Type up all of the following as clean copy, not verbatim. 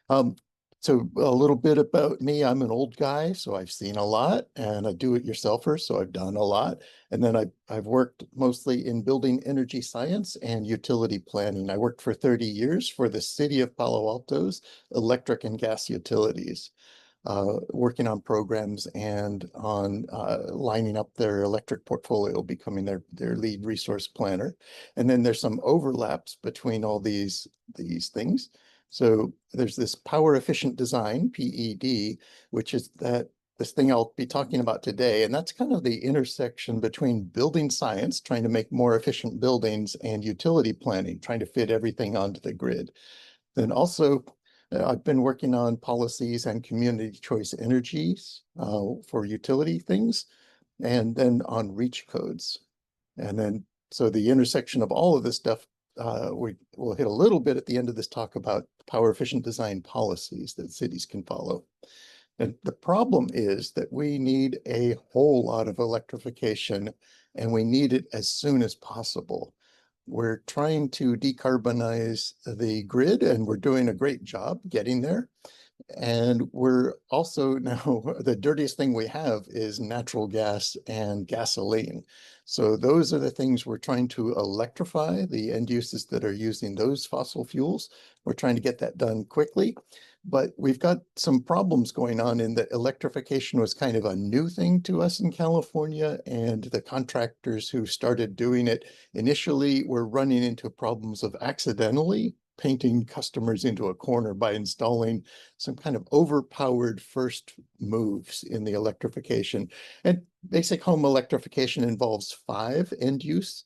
Um, so a little bit about me. I'm an old guy, so I've seen a lot, and a do-it-yourselfer, so I've done a lot. And then I've worked mostly in building energy science and utility planning. I worked for 30 years for the city of Palo Alto's electric and gas utilities, working on programs and on lining up their electric portfolio, becoming their lead resource planner. And then there's some overlaps between all these things. So there's this power efficient design, PED, which is this thing I'll be talking about today. And that's kind of the intersection between building science, trying to make more efficient buildings, and utility planning, trying to fit everything onto the grid. Then also, I've been working on policies and community choice energies for utility things, and then on reach codes. And then, so the intersection of all of this stuff, we will hit a little bit at the end of this talk about power efficient design policies that cities can follow. And the problem is that we need a whole lot of electrification, and we need it as soon as possible. We're trying to decarbonize the grid, and we're doing a great job getting there. And we're also now, the dirtiest thing we have is natural gas and gasoline. So those are the things we're trying to electrify, the end uses that are using those fossil fuels. We're trying to get that done quickly. But we've got some problems going on in that electrification was kind of a new thing to us in California, and the contractors who started doing it initially were running into problems of accidentally painting customers into a corner by installing some kind of overpowered first moves in the electrification. And basic home electrification involves 5 end use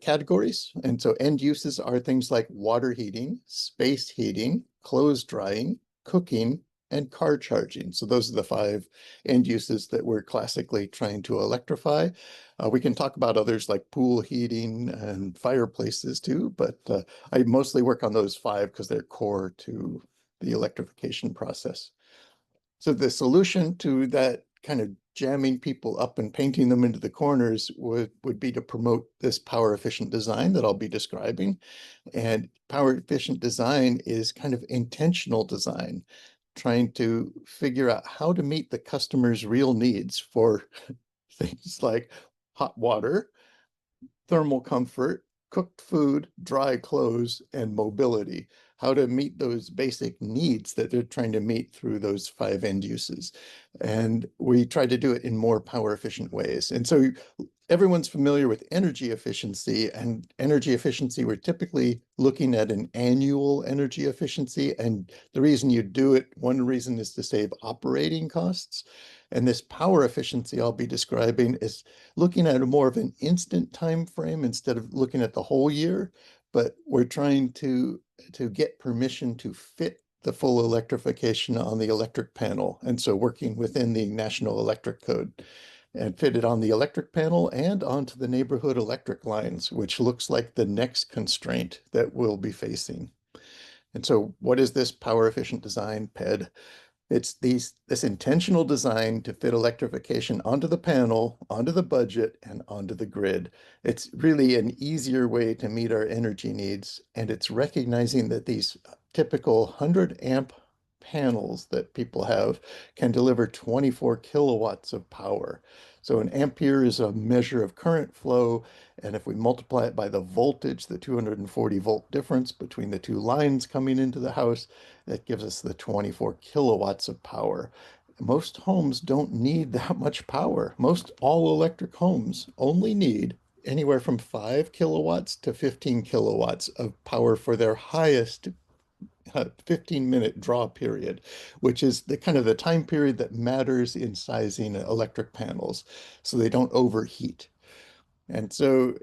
categories. And so end uses are things like water heating, space heating, clothes drying, cooking, and car charging. So those are the 5 end uses that we're classically trying to electrify. We can talk about others like pool heating and fireplaces too, but I mostly work on those 5 because they're core to the electrification process. So the solution to that kind of jamming people up and painting them into the corners would be to promote this power efficient design that I'll be describing. And power efficient design is kind of intentional design, trying to figure out how to meet the customer's real needs for things like hot water, thermal comfort, cooked food, dry clothes, and mobility. How to meet those basic needs that they're trying to meet through those 5 end uses. And we try to do it in more power efficient ways. And so everyone's familiar with energy efficiency, and energy efficiency, we're typically looking at an annual energy efficiency. And the reason you do it, one reason is to save operating costs. And this power efficiency I'll be describing is looking at a more of an instant time frame instead of looking at the whole year. But we're trying to get permission to fit the full electrification on the electric panel. And so working within the National Electric Code, and fit it on the electric panel and onto the neighborhood electric lines, which looks like the next constraint that we'll be facing. And so what is this power efficient design, PED? It's this intentional design to fit electrification onto the panel, onto the budget, and onto the grid. It's really an easier way to meet our energy needs, and it's recognizing that these typical 100 amp panels that people have can deliver 24 kilowatts of power. So an ampere is a measure of current flow, and if we multiply it by the voltage, the 240 volt difference between the 2 lines coming into the house, that gives us the 24 kilowatts of power. Most homes don't need that much power. Most all electric homes only need anywhere from 5 kilowatts to 15 kilowatts of power for their highest 15-minute draw period, which is the kind of the time period that matters in sizing electric panels so they don't overheat. And so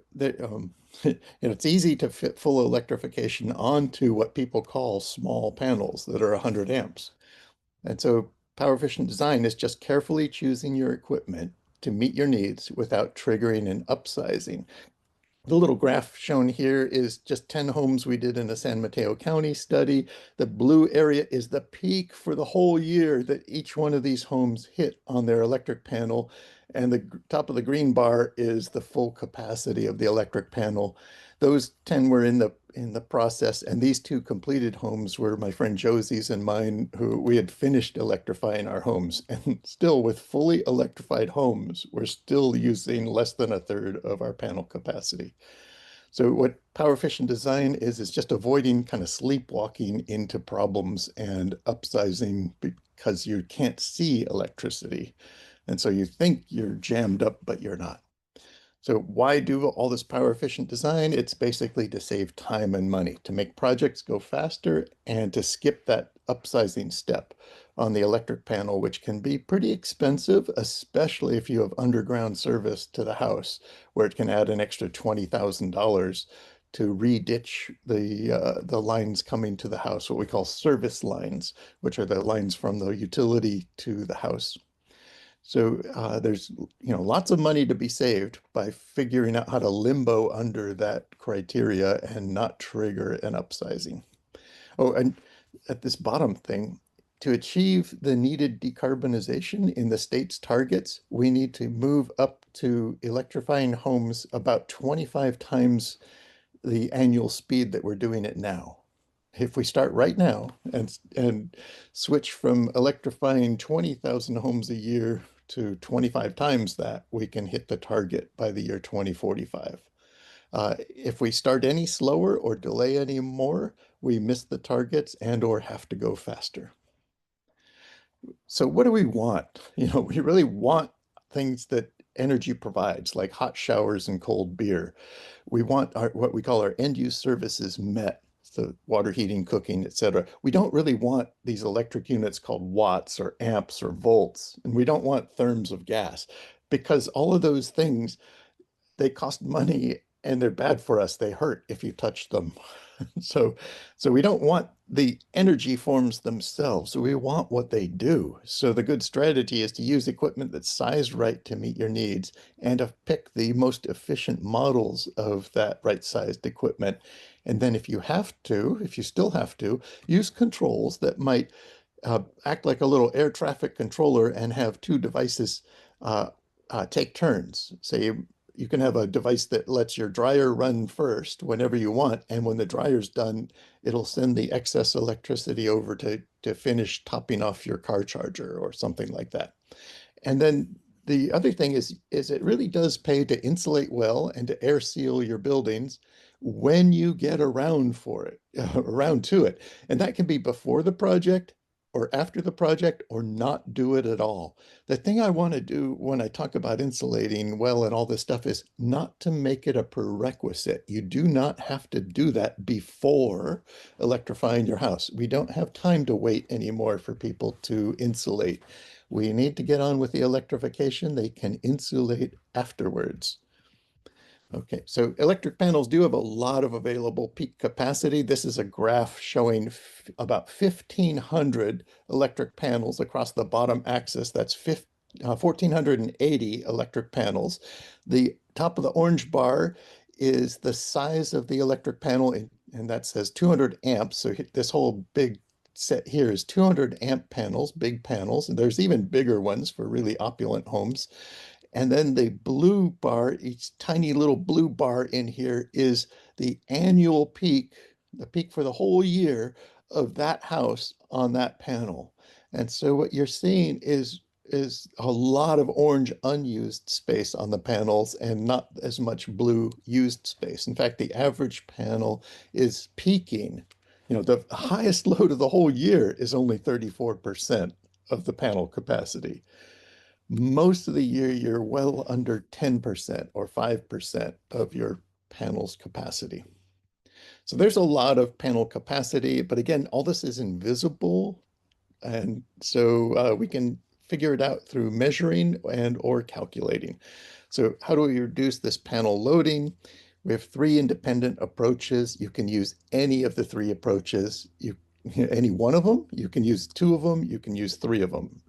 it's easy to fit full electrification onto what people call small panels that are 100 amps. And so power efficient design is just carefully choosing your equipment to meet your needs without triggering an upsizing. The little graph shown here is just 10 homes we did in a San Mateo County study. The blue area is the peak for the whole year that each one of these homes hit on their electric panel. And the top of the green bar is the full capacity of the electric panel. those 10 were in the process, and these two completed homes were my friend Josie's and mine, who we had finished electrifying our homes. And still, with fully electrified homes, we're still using less than a third of our panel capacity. So what power efficient design is just avoiding kind of sleepwalking into problems and upsizing because you can't see electricity. And so you think you're jammed up, but you're not. So why do all this power efficient design? It's basically to save time and money, to make projects go faster and to skip that upsizing step on the electric panel, which can be pretty expensive, especially if you have underground service to the house, where it can add an extra $20,000 to re-ditch the lines coming to the house, what we call service lines, which are the lines from the utility to the house. So there's lots of money to be saved by figuring out how to limbo under that criteria and not trigger an upsizing. Oh, and at this bottom thing, to achieve the needed decarbonization in the state's targets, we need to move up to electrifying homes about 25 times the annual speed that we're doing it now. If we start right now and switch from electrifying 20,000 homes a year to 25 times that, we can hit the target by the year 2045. If we start any slower or delay any more, we miss the targets and or have to go faster. So what do we want? We really want things that energy provides, like hot showers and cold beer. We want what we call our end use services met. So water heating, cooking, etc. We don't really want these electric units called watts or amps or volts, and we don't want therms of gas, because all of those things, they cost money and they're bad for us. They hurt if you touch them. So, so we don't want the energy forms themselves. We want what they do. So the good strategy is to use equipment that's sized right to meet your needs and to pick the most efficient models of that right-sized equipment. And then if you still have to, use controls that might act like a little air traffic controller and have two devices take turns. Say you can have a device that lets your dryer run first whenever you want, and when the dryer's done, it'll send the excess electricity over to finish topping off your car charger or something like that. And then the other thing is it really does pay to insulate well and to air seal your buildings when you get around for it, around to it. And that can be before the project or after the project or not do it at all. The thing I want to do when I talk about insulating well and all this stuff is not to make it a prerequisite. You do not have to do that before electrifying your house. We don't have time to wait anymore for people to insulate. We need to get on with the electrification. They can insulate afterwards. Okay, so electric panels do have a lot of available peak capacity. This is a graph showing about 1,500 electric panels across the bottom axis. That's 1,480 electric panels. The top of the orange bar is the size of the electric panel, and that says 200 amps. So this whole big set here is 200 amp panels, big panels. And there's even bigger ones for really opulent homes. And then the blue bar, each tiny little blue bar in here is the annual peak, the peak for the whole year of that house on that panel. And so what you're seeing is a lot of orange unused space on the panels and not as much blue used space. In fact, the average panel is peaking. The highest load of the whole year is only 34% of the panel capacity. Most of the year, you're well under 10% or 5% of your panel's capacity. So there's a lot of panel capacity, but again, all this is invisible. And so we can figure it out through measuring and or calculating. So how do we reduce this panel loading? We have three independent approaches. You can use any of the three approaches. Any one of them, you can use two of them, you can use three of them.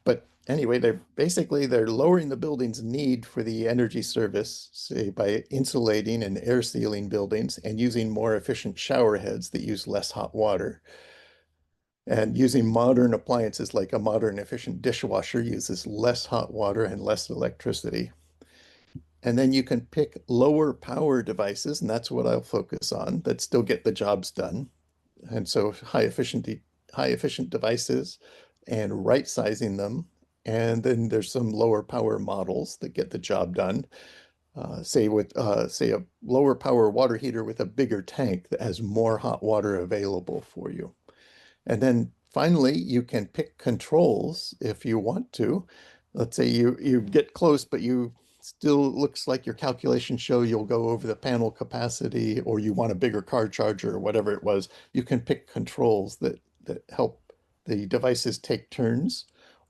But anyway, they're lowering the building's need for the energy service, say by insulating and air sealing buildings and using more efficient shower heads that use less hot water. And using modern appliances like a modern efficient dishwasher uses less hot water and less electricity. And then you can pick lower power devices, and that's what I'll focus on, that still get the jobs done. And so high efficient devices and right sizing them. And then there's some lower power models that get the job done. Say a lower power water heater with a bigger tank that has more hot water available for you. And then finally, you can pick controls if you want to. Let's say you get close, but you still looks like your calculations show you'll go over the panel capacity, or you want a bigger car charger or whatever it was. You can pick controls that help the devices take turns,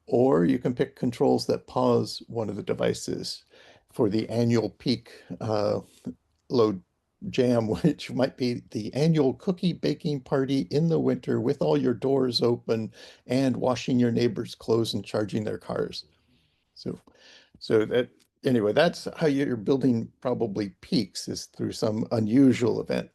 or you can pick controls that pause one of the devices for the annual peak load jam, which might be the annual cookie baking party in the winter with all your doors open and washing your neighbors' clothes and charging their cars. So, so that anyway, that's how you're building probably peaks, is through some unusual event.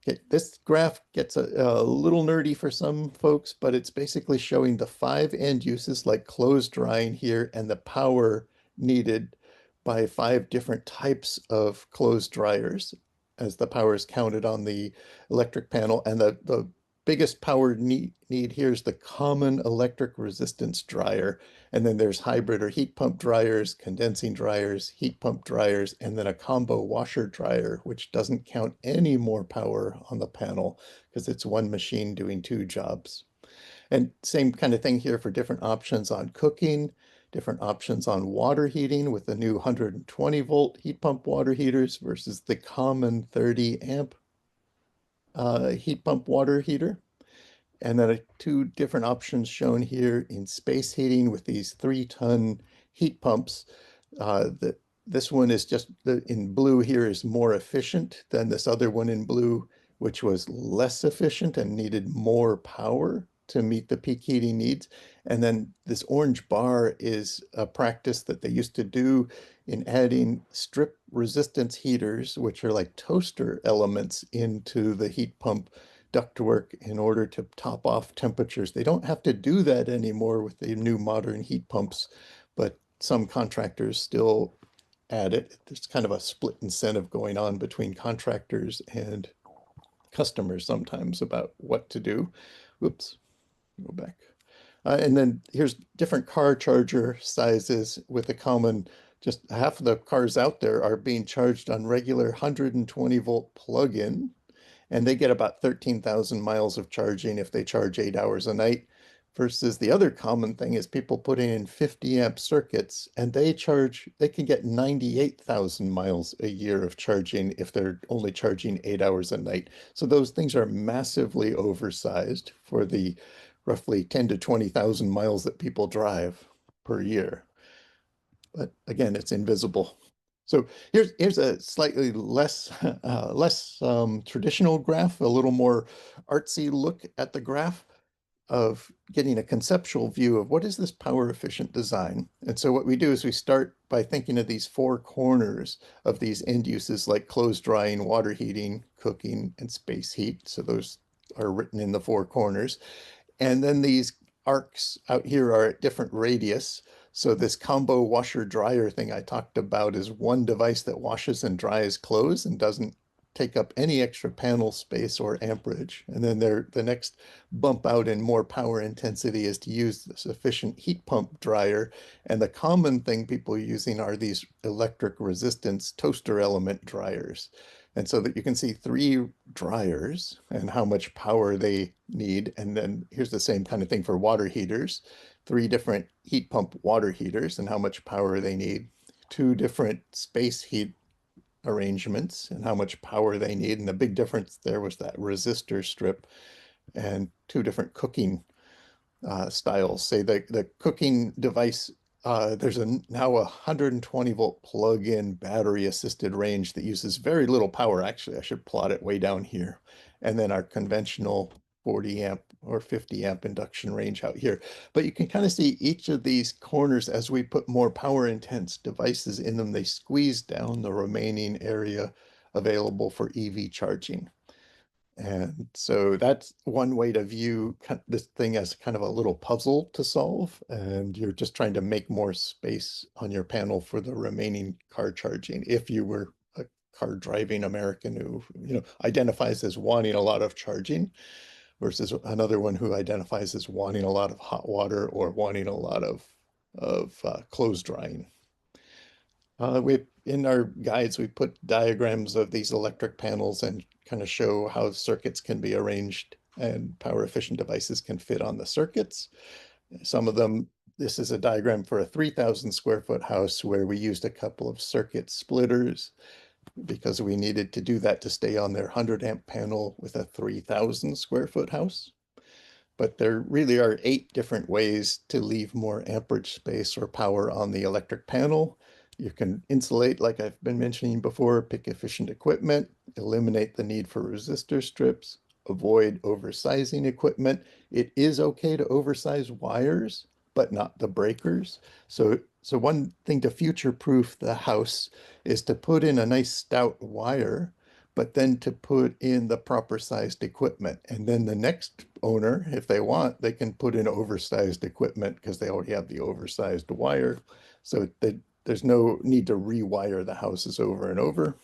Okay, this graph gets a little nerdy for some folks, but it's basically showing the 5 end uses like clothes drying here and the power needed by 5 different types of clothes dryers as the power is counted on the electric panel. And the biggest power need here is the common electric resistance dryer. And then there's hybrid or heat pump dryers, condensing dryers, heat pump dryers, and then a combo washer dryer, which doesn't count any more power on the panel because it's one machine doing 2 jobs. And same kind of thing here for different options on cooking, different options on water heating with the new 120 volt heat pump water heaters versus the common 30 amp heat pump water heater. And then 2 different options shown here in space heating with these 3-ton heat pumps. This one is just in blue here is more efficient than this other one in blue, which was less efficient and needed more power to meet the peak heating needs. And then this orange bar is a practice that they used to do in adding strip resistance heaters, which are like toaster elements into the heat pump ductwork in order to top off temperatures. They don't have to do that anymore with the new modern heat pumps, but some contractors still add it. There's kind of a split incentive going on between contractors and customers sometimes about what to do. Whoops, go back. And then here's different car charger sizes with a common, just half of the cars out there are being charged on regular 120 volt plug-in, and they get about 13,000 miles of charging if they charge 8 hours a night. Versus the other common thing is people putting in 50 amp circuits, and they can get 98,000 miles a year of charging if they're only charging 8 hours a night. So those things are massively oversized for the roughly 10 to 20,000 miles that people drive per year. But again, it's invisible. So here's a slightly less traditional graph, a little more artsy look at the graph of getting a conceptual view of what is this power efficient design. And so what we do is we start by thinking of these 4 corners of these end uses like clothes drying, water heating, cooking, and space heat. So those are written in the 4 corners. And then these arcs out here are at different radius. So this combo washer dryer thing I talked about is one device that washes and dries clothes and doesn't take up any extra panel space or amperage. And then the next bump out in more power intensity is to use this efficient heat pump dryer. And the common thing people are using are these electric resistance toaster element dryers. And so that you can see 3 dryers and how much power they need. And then here's the same kind of thing for water heaters, 3 different heat pump water heaters and how much power they need, 2 different space heat arrangements and how much power they need. And the big difference there was that resistor strip, and 2 different cooking styles. Say the cooking device, there's now a 120 volt plug-in battery assisted range that uses very little power. Actually, I should plot it way down here. And then our conventional 40 amp or 50 amp induction range out here. But you can kind of see each of these corners as we put more power intense devices in them, they squeeze down the remaining area available for EV charging. And so that's one way to view this thing as kind of a little puzzle to solve. And you're just trying to make more space on your panel for the remaining car charging. If you were a car driving American who, identifies as wanting a lot of charging versus another one who identifies as wanting a lot of hot water or wanting a lot of clothes drying. We in our guides, we put diagrams of these electric panels and kind of show how circuits can be arranged and power efficient devices can fit on the circuits. Some of them, this is a diagram for a 3,000 square foot house where we used a couple of circuit splitters because we needed to do that to stay on their 100 amp panel with a 3,000 square foot house. But there really are 8 different ways to leave more amperage space or power on the electric panel. You can insulate, like I've been mentioning before, pick efficient equipment, eliminate the need for resistor strips, avoid oversizing equipment. It is okay to oversize wires, but not the breakers. So one thing to future-proof the house is to put in a nice stout wire, but then to put in the proper sized equipment. And then the next owner, if they want, they can put in oversized equipment because they already have the oversized wire. So there's no need to rewire the houses over and over.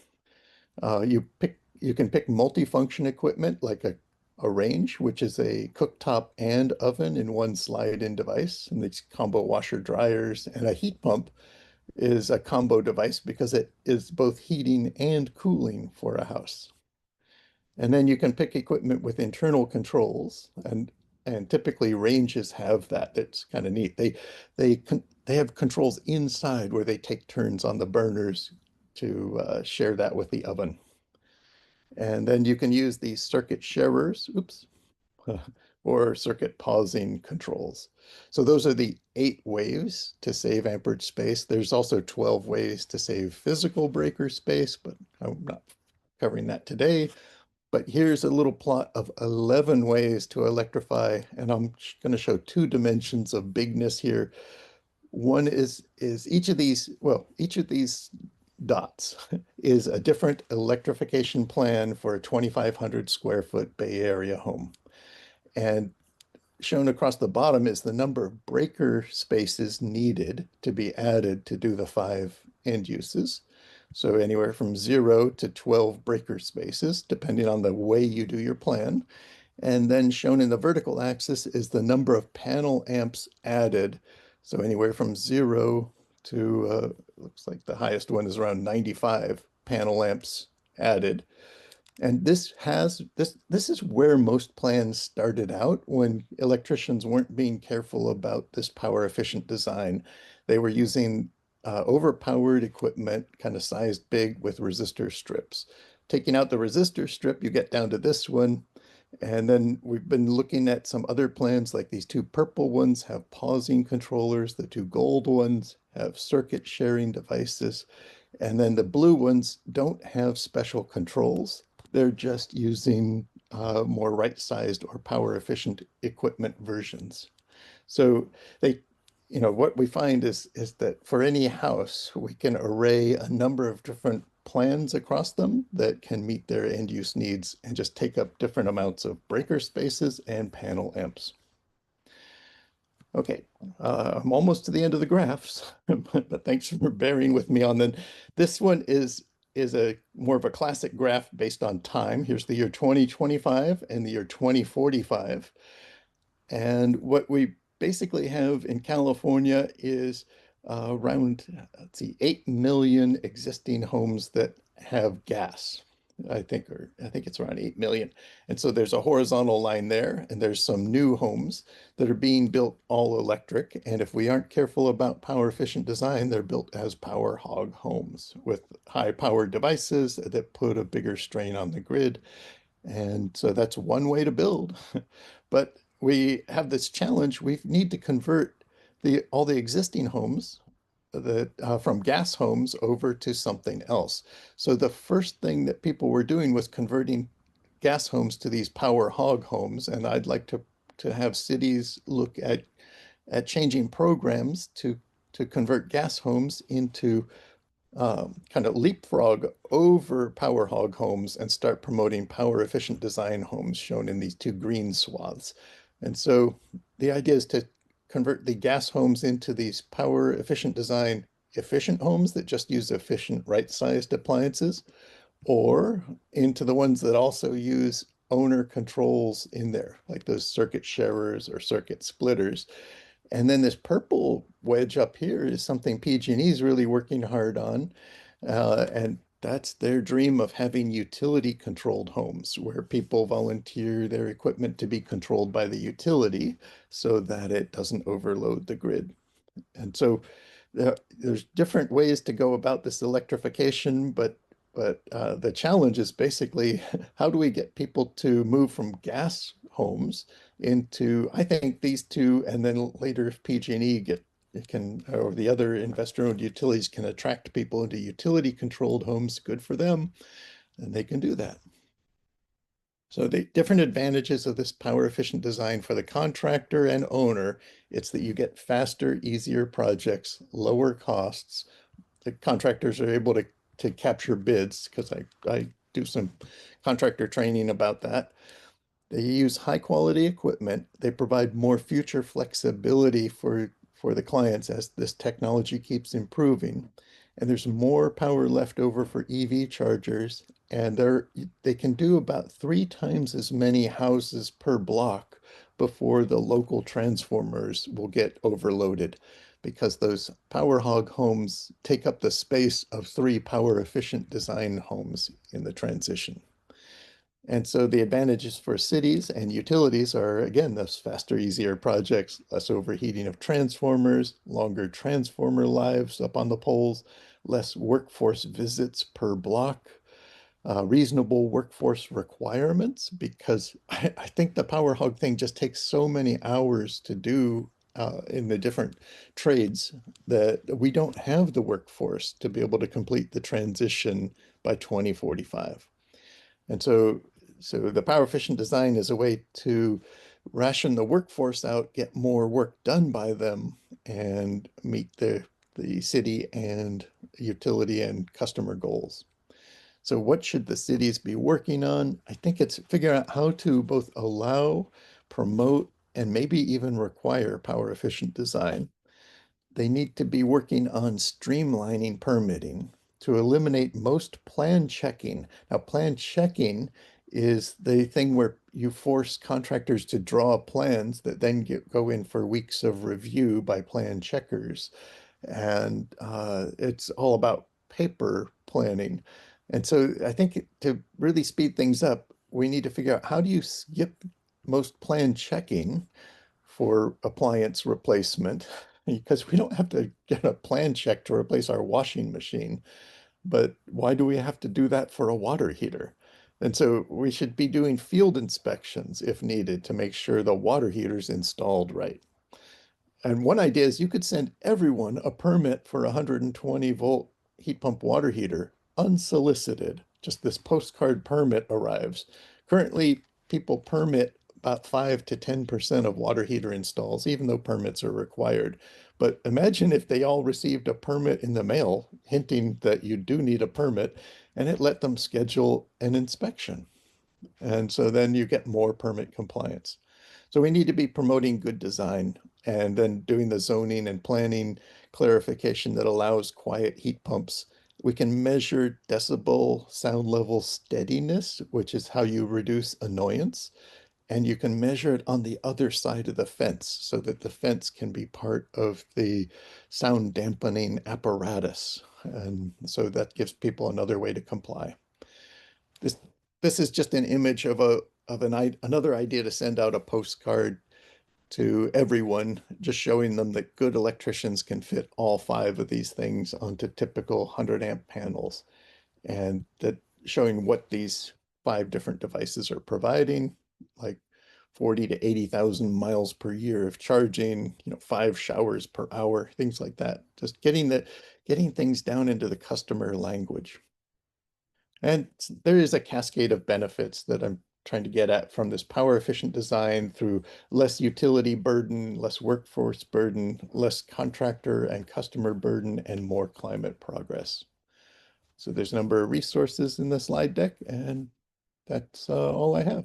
You can pick multifunction equipment like a range, which is a cooktop and oven in one slide-in device, and these combo washer dryers, and a heat pump is a combo device because it is both heating and cooling for a house. And then you can pick equipment with internal controls, and typically ranges have that. It's kind of neat. They have controls inside where they take turns on the burners to share that with the oven. And then you can use these circuit sharers, oops, or circuit pausing controls. So those are the 8 ways to save amperage space. There's also 12 ways to save physical breaker space, but I'm not covering that today. But here's a little plot of 11 ways to electrify, and I'm going to show 2 dimensions of bigness here. One is each of these dots is a different electrification plan for a 2,500 square foot Bay Area home. And shown across the bottom is the number of breaker spaces needed to be added to do the 5 end uses. So anywhere from 0 to 12 breaker spaces, depending on the way you do your plan. And then shown in the vertical axis is the number of panel amps added. So anywhere from 0 to, looks like the highest one is around 95 panel amps added. And this is where most plans started out when electricians weren't being careful about this power efficient design. They were using overpowered equipment, kind of sized big with resistor strips. Taking out the resistor strip, you get down to this one. And then we've been looking at some other plans, like these 2 purple ones have pausing controllers. The 2 gold ones have circuit sharing devices. And then the blue ones don't have special controls. They're just using more right-sized or power-efficient equipment versions. So what we find is that for any house, we can array a number of different plans across them that can meet their end use needs and just take up different amounts of breaker spaces and panel amps. Okay, I'm almost to the end of the graphs, but thanks for bearing with me on them. This one is a more of a classic graph based on time. Here's the year 2025 and the year 2045. And what we basically have in California is around, let's see, 8 million existing homes that have gas. I think it's around 8 million. And so there's a horizontal line there, and there's some new homes that are being built all electric. And if we aren't careful about power efficient design, they're built as power hog homes with high powered devices that put a bigger strain on the grid. And so that's one way to build. But we have this challenge. We need to convert all the existing homes from gas homes over to something else. So the first thing that people were doing was converting gas homes to these power hog homes. And I'd like to have cities look at changing programs to convert gas homes into kind of leapfrog over power hog homes and start promoting power efficient design homes shown in these two green swaths. And so the idea is to convert the gas homes into these power efficient design efficient homes that just use efficient right-sized appliances, or into the ones that also use owner controls in there, like those circuit sharers or circuit splitters. And then this purple wedge up here is something PG&E is really working hard on. And that's their dream of having utility controlled homes where people volunteer their equipment to be controlled by the utility so that it doesn't overload the grid. And so there's different ways to go about this electrification, but the challenge is basically how do we get people to move from gas homes into, I think, these two, and then later if PG&E get it can, or the other investor-owned utilities can attract people into utility-controlled homes, good for them, and they can do that. So the different advantages of this power efficient design for the contractor and owner, it's that you get faster, easier projects, lower costs. The contractors are able to capture bids because I do some contractor training about that. They use high quality equipment. They provide more future flexibility for the clients as this technology keeps improving. And there's more power left over for EV chargers. And they can do about 3 times as many houses per block before the local transformers will get overloaded because those power hog homes take up the space of 3 power efficient design homes in the transition. And so the advantages for cities and utilities are, again, those faster, easier projects, less overheating of transformers, longer transformer lives up on the poles, less workforce visits per block, reasonable workforce requirements, because I think the power hog thing just takes so many hours to do in the different trades that we don't have the workforce to be able to complete the transition by 2045. And so the power efficient design is a way to ration the workforce out, get more work done by them, and meet the city and utility and customer goals. So what should the cities be working on? I think it's figuring out how to both allow, promote, and maybe even require power efficient design. They need to be working on streamlining permitting to eliminate most plan checking. Now, plan checking is the thing where you force contractors to draw plans that then go in for weeks of review by plan checkers. And it's all about paper planning. And so I think to really speed things up, we need to figure out how do you skip most plan checking for appliance replacement because we don't have to get a plan check to replace our washing machine. But why do we have to do that for a water heater? And so we should be doing field inspections if needed to make sure the water heater's installed right. And one idea is you could send everyone a permit for a 120-volt heat pump water heater unsolicited. Just this postcard permit arrives. Currently, people permit about 5 to 10% of water heater installs, even though permits are required. But imagine if they all received a permit in the mail hinting that you do need a permit, and it let them schedule an inspection. And so then you get more permit compliance. So we need to be promoting good design and then doing the zoning and planning clarification that allows quiet heat pumps. We can measure decibel sound level steadiness, which is how you reduce annoyance. And you can measure it on the other side of the fence so that the fence can be part of the sound dampening apparatus. And so that gives people another way to comply. This this is just an image of another idea to send out a postcard to everyone, just showing them that good electricians can fit all 5 of these things onto typical 100 amp panels, and that showing what these 5 different devices are providing, like 40 to 80,000 miles per year of charging, 5 showers per hour, things like that. Just getting things down into the customer language. And there is a cascade of benefits that I'm trying to get at from this power efficient design through less utility burden, less workforce burden, less contractor and customer burden, and more climate progress. So there's a number of resources in the slide deck, and that's all I have.